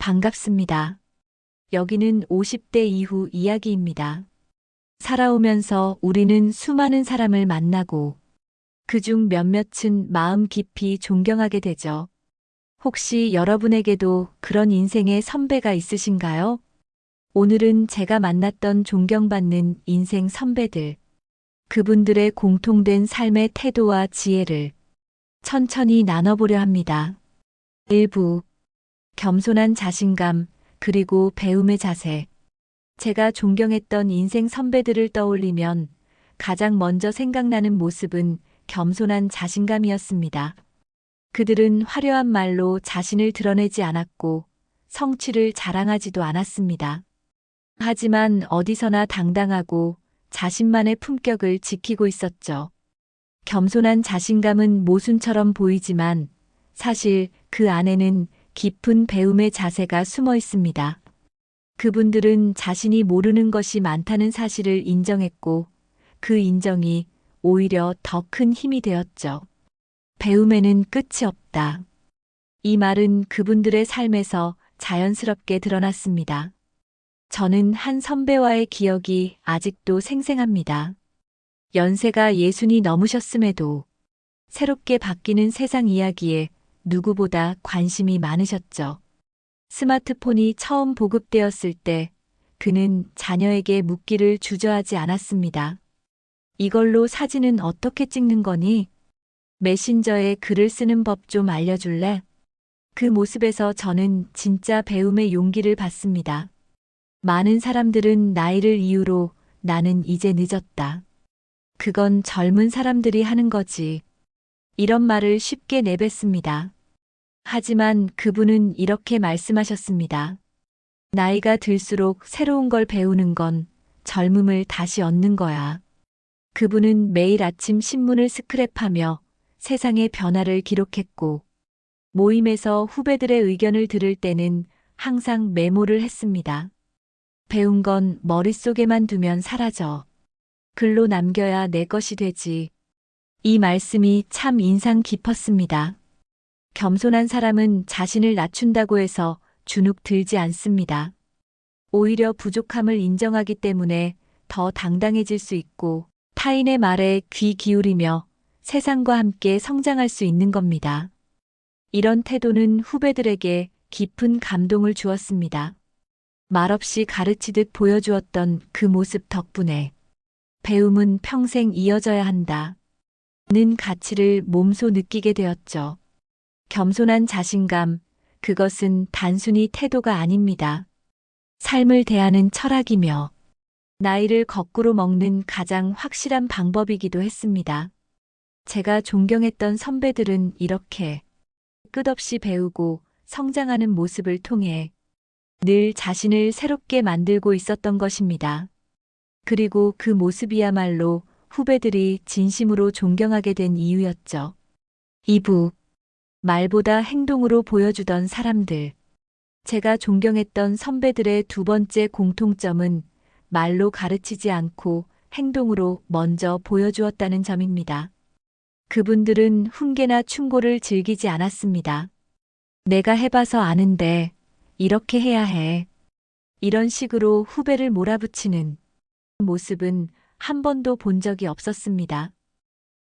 반갑습니다. 여기는 50대 이후 이야기입니다. 살아오면서 우리는 수많은 사람을 만나고 그중 몇몇은 마음 깊이 존경하게 되죠. 혹시 여러분에게도 그런 인생의 선배가 있으신가요? 오늘은 제가 만났던 존경받는 인생 선배들, 그분들의 공통된 삶의 태도와 지혜를 천천히 나눠보려 합니다. 1부, 겸손한 자신감, 그리고 배움의 자세. 제가 존경했던 인생 선배들을 떠올리면 가장 먼저 생각나는 모습은 겸손한 자신감이었습니다. 그들은 화려한 말로 자신을 드러내지 않았고 성취를 자랑하지도 않았습니다. 하지만 어디서나 당당하고 자신만의 품격을 지키고 있었죠. 겸손한 자신감은 모순처럼 보이지만 사실 그 안에는 깊은 배움의 자세가 숨어 있습니다. 그분들은 자신이 모르는 것이 많다는 사실을 인정했고 그 인정이 오히려 더 큰 힘이 되었죠. 배움에는 끝이 없다. 이 말은 그분들의 삶에서 자연스럽게 드러났습니다. 저는 한 선배와의 기억이 아직도 생생합니다. 연세가 60이 넘으셨음에도 새롭게 바뀌는 세상 이야기에 누구보다 관심이 많으셨죠. 스마트폰이 처음 보급되었을 때 그는 자녀에게 묻기를 주저하지 않았습니다. 이걸로 사진은 어떻게 찍는 거니? 메신저에 글을 쓰는 법 좀 알려줄래? 그 모습에서 저는 진짜 배움의 용기를 받습니다. 많은 사람들은 나이를 이유로 나는 이제 늦었다. 그건 젊은 사람들이 하는 거지. 이런 말을 쉽게 내뱉습니다. 하지만 그분은 이렇게 말씀하셨습니다. 나이가 들수록 새로운 걸 배우는 건 젊음을 다시 얻는 거야. 그분은 매일 아침 신문을 스크랩하며 세상의 변화를 기록했고 모임에서 후배들의 의견을 들을 때는 항상 메모를 했습니다. 배운 건 머릿속에만 두면 사라져. 글로 남겨야 내 것이 되지. 이 말씀이 참 인상 깊었습니다. 겸손한 사람은 자신을 낮춘다고 해서 주눅 들지 않습니다. 오히려 부족함을 인정하기 때문에 더 당당해질 수 있고 타인의 말에 귀 기울이며 세상과 함께 성장할 수 있는 겁니다. 이런 태도는 후배들에게 깊은 감동을 주었습니다. 말없이 가르치듯 보여주었던 그 모습 덕분에 배움은 평생 이어져야 한다. 는 가치를 몸소 느끼게 되었죠. 겸손한 자신감, 그것은 단순히 태도가 아닙니다. 삶을 대하는 철학이며 나이를 거꾸로 먹는 가장 확실한 방법이기도 했습니다. 제가 존경했던 선배들은 이렇게 끝없이 배우고 성장하는 모습을 통해 늘 자신을 새롭게 만들고 있었던 것입니다. 그리고 그 모습이야말로 후배들이 진심으로 존경하게 된 이유였죠. 2부, 말보다 행동으로 보여주던 사람들. 제가 존경했던 선배들의 두 번째 공통점은 말로 가르치지 않고 행동으로 먼저 보여주었다는 점입니다. 그분들은 훈계나 충고를 즐기지 않았습니다. 내가 해봐서 아는데 이렇게 해야 해. 이런 식으로 후배를 몰아붙이는 모습은 한 번도 본 적이 없었습니다.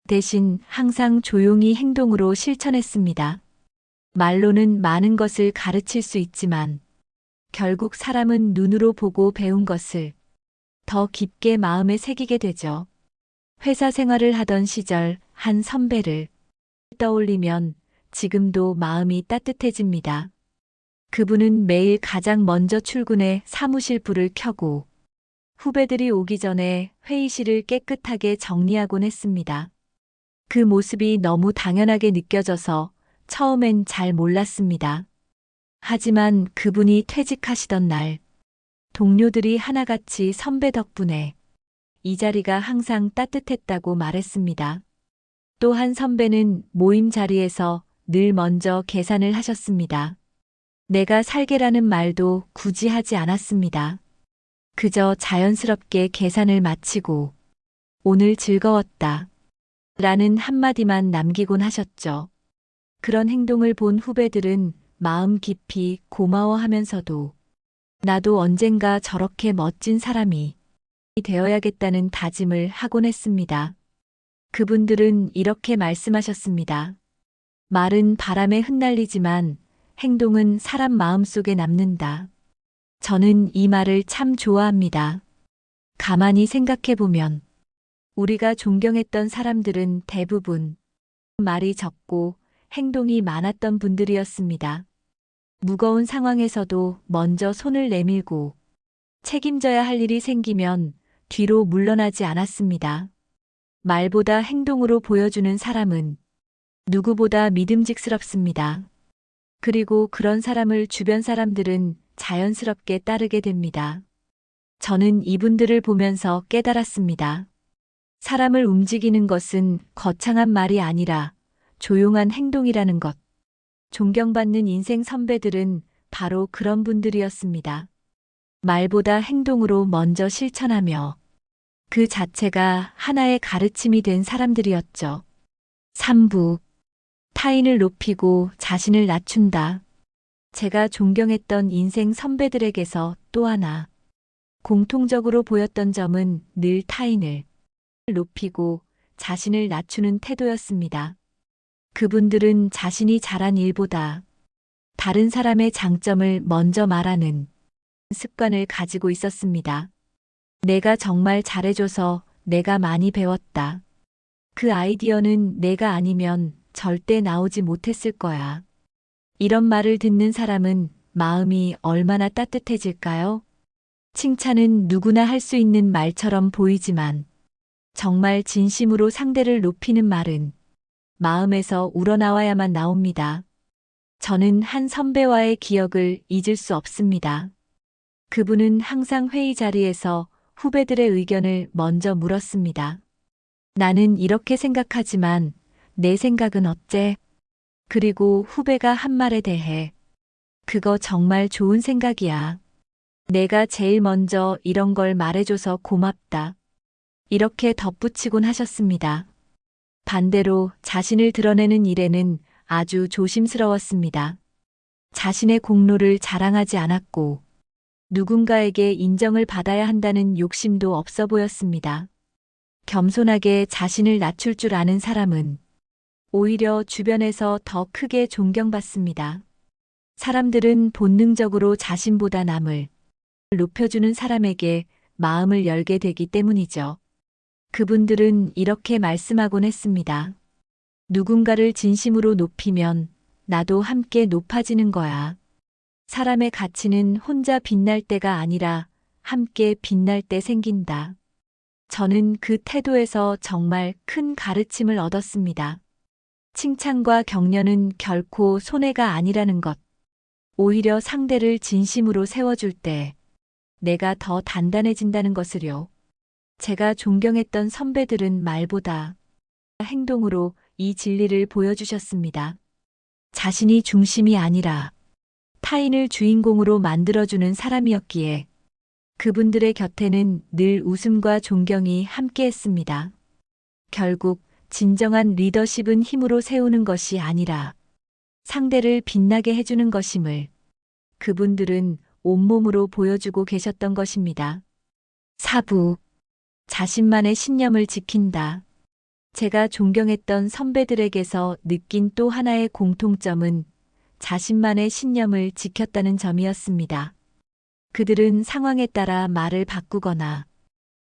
대신 항상 조용히 행동으로 실천했습니다. 말로는 많은 것을 가르칠 수 있지만 결국 사람은 눈으로 보고 배운 것을 더 깊게 마음에 새기게 되죠. 회사 생활을 하던 시절 한 선배를 떠올리면 지금도 마음이 따뜻해집니다. 그분은 매일 가장 먼저 출근해 사무실 불을 켜고 후배들이 오기 전에 회의실을 깨끗하게 정리하곤 했습니다. 그 모습이 너무 당연하게 느껴져서 처음엔 잘 몰랐습니다. 하지만 그분이 퇴직하시던 날, 동료들이 하나같이 선배 덕분에 이 자리가 항상 따뜻했다고 말했습니다. 또 한 선배는 모임 자리에서 늘 먼저 계산을 하셨습니다. 내가 살게라는 말도 굳이 하지 않았습니다. 그저 자연스럽게 계산을 마치고 오늘 즐거웠다 라는 한마디만 남기곤 하셨죠. 그런 행동을 본 후배들은 마음 깊이 고마워하면서도 나도 언젠가 저렇게 멋진 사람이 되어야겠다는 다짐을 하곤 했습니다. 그분들은 이렇게 말씀하셨습니다. 말은 바람에 흩날리지만 행동은 사람 마음속에 남는다. 저는 이 말을 참 좋아합니다. 가만히 생각해보면 우리가 존경했던 사람들은 대부분 말이 적고 행동이 많았던 분들이었습니다. 무거운 상황에서도 먼저 손을 내밀고 책임져야 할 일이 생기면 뒤로 물러나지 않았습니다. 말보다 행동으로 보여주는 사람은 누구보다 믿음직스럽습니다. 그리고 그런 사람을 주변 사람들은 자연스럽게 따르게 됩니다. 저는 이분들을 보면서 깨달았습니다. 사람을 움직이는 것은 거창한 말이 아니라 조용한 행동이라는 것. 존경받는 인생 선배들은 바로 그런 분들이었습니다. 말보다 행동으로 먼저 실천하며 그 자체가 하나의 가르침이 된 사람들이었죠. 3부. 타인을 높이고 자신을 낮춘다. 제가 존경했던 인생 선배들에게서 또 하나 공통적으로 보였던 점은 늘 타인을 높이고 자신을 낮추는 태도였습니다. 그분들은 자신이 잘한 일보다 다른 사람의 장점을 먼저 말하는 습관을 가지고 있었습니다. 내가 정말 잘해줘서 내가 많이 배웠다. 그 아이디어는 내가 아니면 절대 나오지 못했을 거야. 이런 말을 듣는 사람은 마음이 얼마나 따뜻해질까요? 칭찬은 누구나 할 수 있는 말처럼 보이지만 정말 진심으로 상대를 높이는 말은 마음에서 우러나와야만 나옵니다. 저는 한 선배와의 기억을 잊을 수 없습니다. 그분은 항상 회의 자리에서 후배들의 의견을 먼저 물었습니다. 나는 이렇게 생각하지만 내 생각은 어째? 그리고 후배가 한 말에 대해 그거 정말 좋은 생각이야. 내가 제일 먼저 이런 걸 말해줘서 고맙다. 이렇게 덧붙이곤 하셨습니다. 반대로 자신을 드러내는 일에는 아주 조심스러웠습니다. 자신의 공로를 자랑하지 않았고 누군가에게 인정을 받아야 한다는 욕심도 없어 보였습니다. 겸손하게 자신을 낮출 줄 아는 사람은 오히려 주변에서 더 크게 존경받습니다. 사람들은 본능적으로 자신보다 남을 높여주는 사람에게 마음을 열게 되기 때문이죠. 그분들은 이렇게 말씀하곤 했습니다. 누군가를 진심으로 높이면 나도 함께 높아지는 거야. 사람의 가치는 혼자 빛날 때가 아니라 함께 빛날 때 생긴다. 저는 그 태도에서 정말 큰 가르침을 얻었습니다. 칭찬과 격려는 결코 손해가 아니라는 것. 오히려 상대를 진심으로 세워줄 때 내가 더 단단해진다는 것을요. 제가 존경했던 선배들은 말보다 행동으로 이 진리를 보여주셨습니다. 자신이 중심이 아니라 타인을 주인공으로 만들어주는 사람이었기에 그분들의 곁에는 늘 웃음과 존경이 함께했습니다. 결국 진정한 리더십은 힘으로 세우는 것이 아니라 상대를 빛나게 해주는 것임을 그분들은 온몸으로 보여주고 계셨던 것입니다. 4부. 자신만의 신념을 지킨다. 제가 존경했던 선배들에게서 느낀 또 하나의 공통점은 자신만의 신념을 지켰다는 점이었습니다. 그들은 상황에 따라 말을 바꾸거나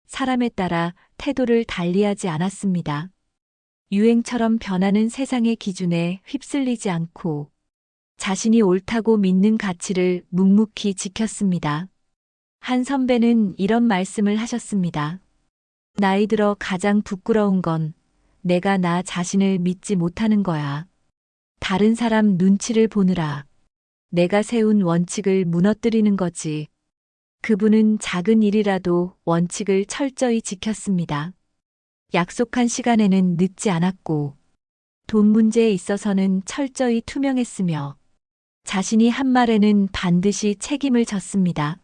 사람에 따라 태도를 달리하지 않았습니다. 유행처럼 변하는 세상의 기준에 휩쓸리지 않고 자신이 옳다고 믿는 가치를 묵묵히 지켰습니다. 한 선배는 이런 말씀을 하셨습니다. 나이 들어 가장 부끄러운 건 내가 나 자신을 믿지 못하는 거야. 다른 사람 눈치를 보느라 내가 세운 원칙을 무너뜨리는 거지. 그분은 작은 일이라도 원칙을 철저히 지켰습니다. 약속한 시간에는 늦지 않았고 돈 문제에 있어서는 철저히 투명했으며 자신이 한 말에는 반드시 책임을 졌습니다.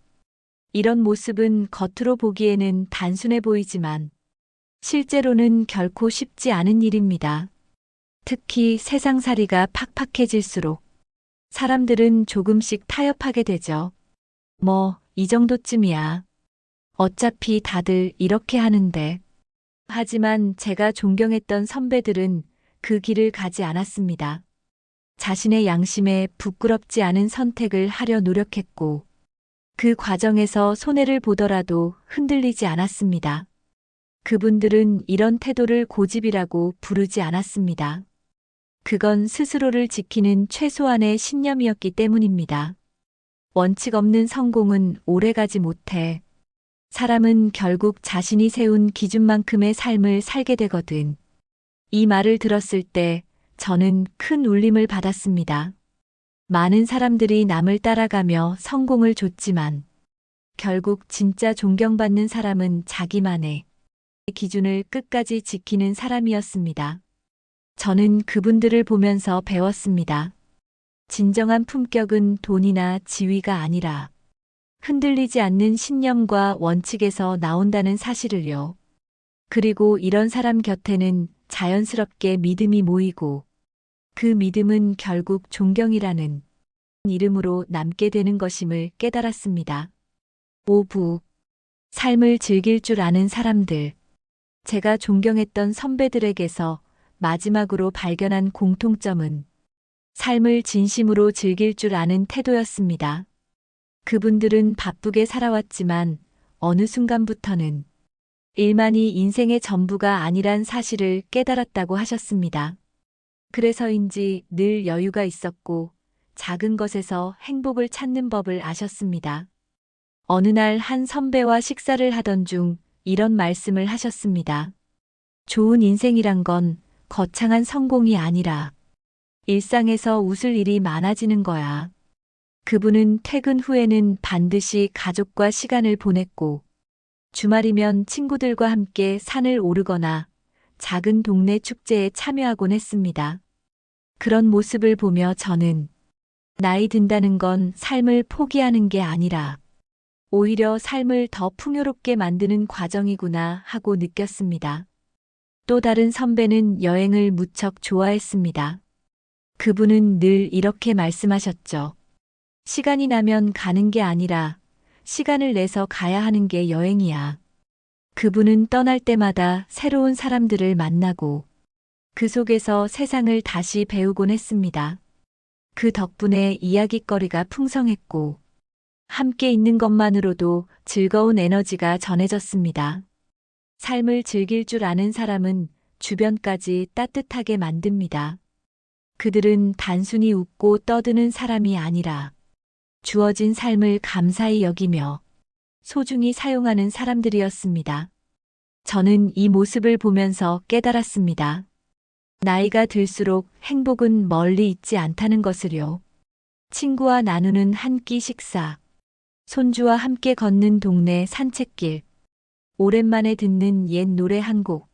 이런 모습은 겉으로 보기에는 단순해 보이지만 실제로는 결코 쉽지 않은 일입니다. 특히 세상살이가 팍팍해질수록 사람들은 조금씩 타협하게 되죠. 뭐, 이 정도쯤이야. 어차피 다들 이렇게 하는데. 하지만 제가 존경했던 선배들은 그 길을 가지 않았습니다. 자신의 양심에 부끄럽지 않은 선택을 하려 노력했고, 그 과정에서 손해를 보더라도 흔들리지 않았습니다. 그분들은 이런 태도를 고집이라고 부르지 않았습니다. 그건 스스로를 지키는 최소한의 신념이었기 때문입니다. 원칙 없는 성공은 오래가지 못해. 사람은 결국 자신이 세운 기준만큼의 삶을 살게 되거든. 이 말을 들었을 때 저는 큰 울림을 받았습니다. 많은 사람들이 남을 따라가며 성공을 줬지만 결국 진짜 존경받는 사람은 자기만의 기준을 끝까지 지키는 사람이었습니다. 저는 그분들을 보면서 배웠습니다. 진정한 품격은 돈이나 지위가 아니라 흔들리지 않는 신념과 원칙에서 나온다는 사실을요. 그리고 이런 사람 곁에는 자연스럽게 믿음이 모이고 그 믿음은 결국 존경이라는 이름으로 남게 되는 것임을 깨달았습니다. 5부. 삶을 즐길 줄 아는 사람들. 제가 존경했던 선배들에게서 마지막으로 발견한 공통점은 삶을 진심으로 즐길 줄 아는 태도였습니다. 그분들은 바쁘게 살아왔지만 어느 순간부터는 일만이 인생의 전부가 아니란 사실을 깨달았다고 하셨습니다. 그래서인지 늘 여유가 있었고 작은 것에서 행복을 찾는 법을 아셨습니다. 어느 날 한 선배와 식사를 하던 중 이런 말씀을 하셨습니다. 좋은 인생이란 건 거창한 성공이 아니라 일상에서 웃을 일이 많아지는 거야. 그분은 퇴근 후에는 반드시 가족과 시간을 보냈고 주말이면 친구들과 함께 산을 오르거나 작은 동네 축제에 참여하곤 했습니다. 그런 모습을 보며 저는 나이 든다는 건 삶을 포기하는 게 아니라 오히려 삶을 더 풍요롭게 만드는 과정이구나 하고 느꼈습니다. 또 다른 선배는 여행을 무척 좋아했습니다. 그분은 늘 이렇게 말씀하셨죠. 시간이 나면 가는 게 아니라 시간을 내서 가야 하는 게 여행이야. 그분은 떠날 때마다 새로운 사람들을 만나고 그 속에서 세상을 다시 배우곤 했습니다. 그 덕분에 이야깃거리가 풍성했고 함께 있는 것만으로도 즐거운 에너지가 전해졌습니다. 삶을 즐길 줄 아는 사람은 주변까지 따뜻하게 만듭니다. 그들은 단순히 웃고 떠드는 사람이 아니라 주어진 삶을 감사히 여기며 소중히 사용하는 사람들이었습니다. 저는 이 모습을 보면서 깨달았습니다. 나이가 들수록 행복은 멀리 있지 않다는 것을요. 친구와 나누는 한 끼 식사, 손주와 함께 걷는 동네 산책길, 오랜만에 듣는 옛 노래 한 곡.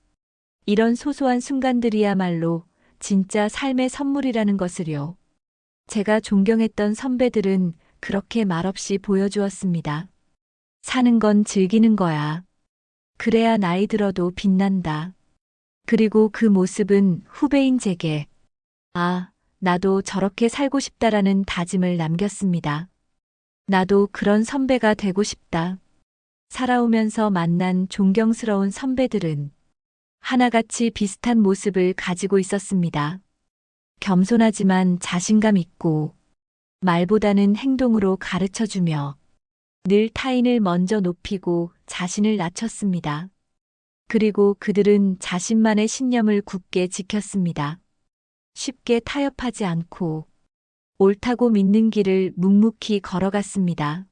이런 소소한 순간들이야말로 진짜 삶의 선물이라는 것을요. 제가 존경했던 선배들은 그렇게 말없이 보여주었습니다. 사는 건 즐기는 거야. 그래야 나이 들어도 빛난다. 그리고 그 모습은 후배인 제게 아, 나도 저렇게 살고 싶다라는 다짐을 남겼습니다. 나도 그런 선배가 되고 싶다. 살아오면서 만난 존경스러운 선배들은 하나같이 비슷한 모습을 가지고 있었습니다. 겸손하지만 자신감 있고 말보다는 행동으로 가르쳐주며 늘 타인을 먼저 높이고 자신을 낮췄습니다. 그리고 그들은 자신만의 신념을 굳게 지켰습니다. 쉽게 타협하지 않고 옳다고 믿는 길을 묵묵히 걸어갔습니다.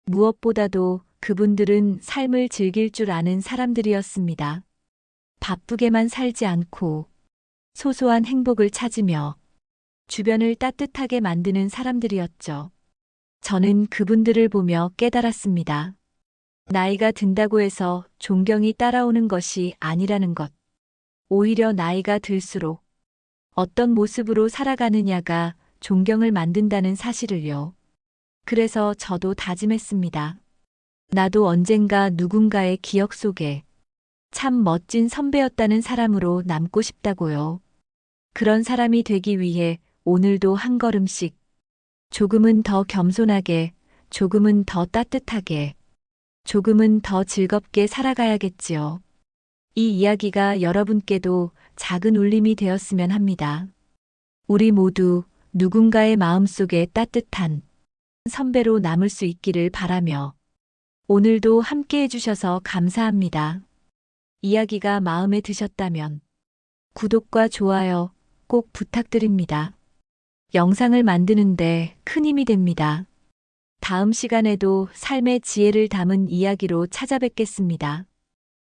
무엇보다도 그분들은 삶을 즐길 줄 아는 사람들이었습니다. 바쁘게만 살지 않고 소소한 행복을 찾으며 주변을 따뜻하게 만드는 사람들이었죠. 저는 그분들을 보며 깨달았습니다. 나이가 든다고 해서 존경이 따라오는 것이 아니라는 것. 오히려 나이가 들수록 어떤 모습으로 살아가느냐가 존경을 만든다는 사실을요. 그래서 저도 다짐했습니다. 나도 언젠가 누군가의 기억 속에 참 멋진 선배였다는 사람으로 남고 싶다고요. 그런 사람이 되기 위해 오늘도 한 걸음씩 조금은 더 겸손하게, 조금은 더 따뜻하게, 조금은 더 즐겁게 살아가야겠지요. 이 이야기가 여러분께도 작은 울림이 되었으면 합니다. 우리 모두 누군가의 마음속에 따뜻한 선배로 남을 수 있기를 바라며 오늘도 함께 해주셔서 감사합니다. 이야기가 마음에 드셨다면 구독과 좋아요 꼭 부탁드립니다. 영상을 만드는데 큰 힘이 됩니다. 다음 시간에도 삶의 지혜를 담은 이야기로 찾아뵙겠습니다.